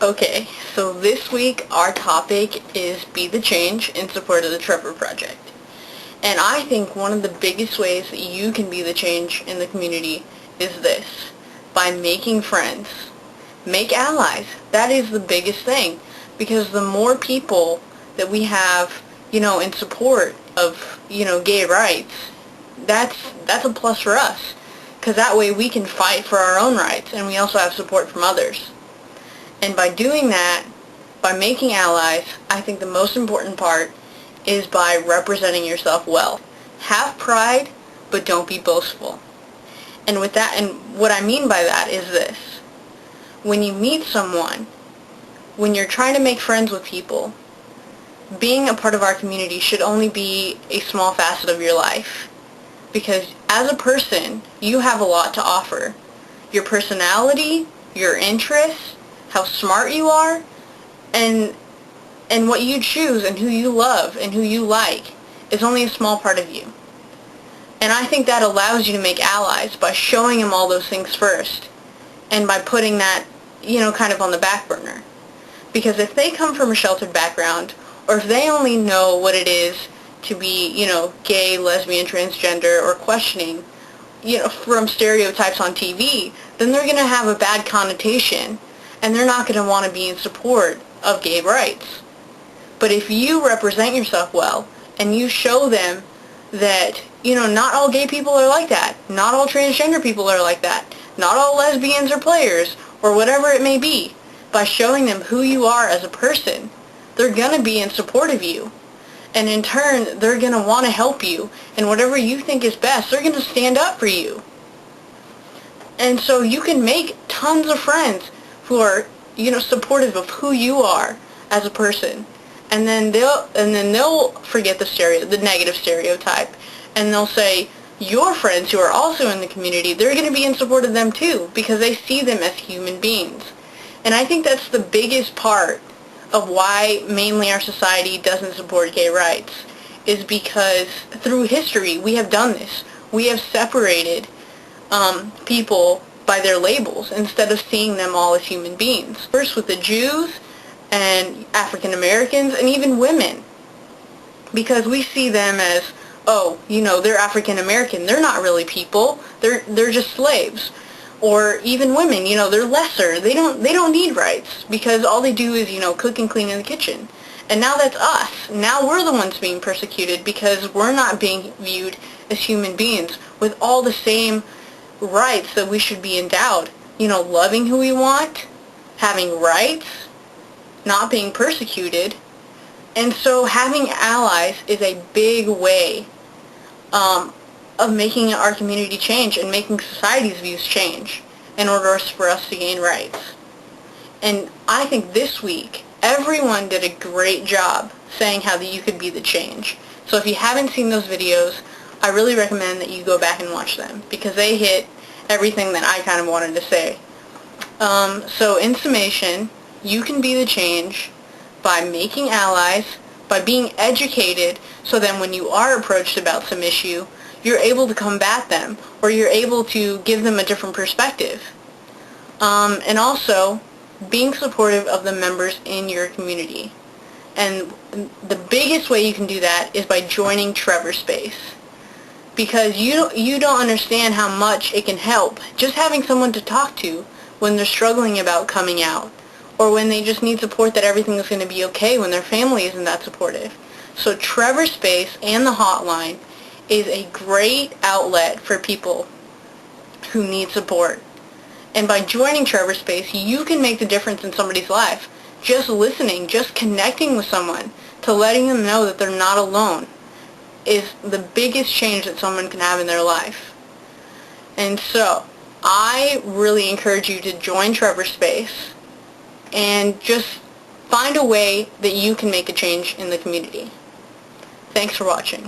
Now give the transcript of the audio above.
Okay, so this week our topic is Be the Change in support of the Trevor Project. And I think one of the biggest ways that you can be the change in the community is this, by making friends. Make allies. That is the biggest thing, because the more people that we have, in support of, gay rights, that's a plus for us, because that way we can fight for our own rights, and we also have support from others. And by doing that, by making allies, I think the most important part is by representing yourself well. Have pride, but don't be boastful. And with that, and what I mean by that is this. When you meet someone, when you're trying to make friends with people, being a part of our community should only be a small facet of your life. Because as a person, you have a lot to offer. Your personality, your interests, how smart you are, and what you choose and who you love and who you like is only a small part of you. And I think that allows you to make allies by showing them all those things first and by putting that, kind of on the back burner. Because if they come from a sheltered background, or if they only know what it is to be, gay, lesbian, transgender, or questioning, from stereotypes on TV, then they're going to have a bad connotation, and they're not going to want to be in support of gay rights. But if you represent yourself well, and you show them that, not all gay people are like that, not all transgender people are like that, not all lesbians are players, or whatever it may be, by showing them who you are as a person, they're going to be in support of you. And in turn, they're going to want to help you, and whatever you think is best, they're going to stand up for you. And so you can make tons of friends who are, supportive of who you are as a person. And then they'll forget the negative stereotype, and they'll say, your friends who are also in the community, they're going to be in support of them too, because they see them as human beings. And I think that's the biggest part of why mainly our society doesn't support gay rights, is because through history we have done this. We have separated people by their labels instead of seeing them all as human beings. First with the Jews and African Americans and even women, because we see them as, they're African American, they're not really people, they're just slaves. Or even women, they're lesser, they don't need rights, because all they do is, cook and clean in the kitchen. And now that's us. Now we're the ones being persecuted because we're not being viewed as human beings with all the same rights that we should be endowed. Loving who we want, having rights, not being persecuted. And so having allies is a big way of making our community change and making society's views change in order for us to gain rights. And I think this week, everyone did a great job saying how that you could be the change. So if you haven't seen those videos, I really recommend that you go back and watch them, because they hit everything that I kind of wanted to say. So in summation, you can be the change by making allies, by being educated, so then when you are approached about some issue, you're able to combat them, or you're able to give them a different perspective. And also, being supportive of the members in your community. And the biggest way you can do that is by joining Trevor Space. Because you don't understand how much it can help just having someone to talk to when they're struggling about coming out, or when they just need support that everything is going to be okay when their family isn't that supportive. So Trevor Space and the hotline is a great outlet for people who need support. And by joining Trevor Space, you can make the difference in somebody's life. Just listening, just connecting with someone, to letting them know that they're not alone, is the biggest change that someone can have in their life. And so, I really encourage you to join Trevor Space and just find a way that you can make a change in the community. Thanks for watching.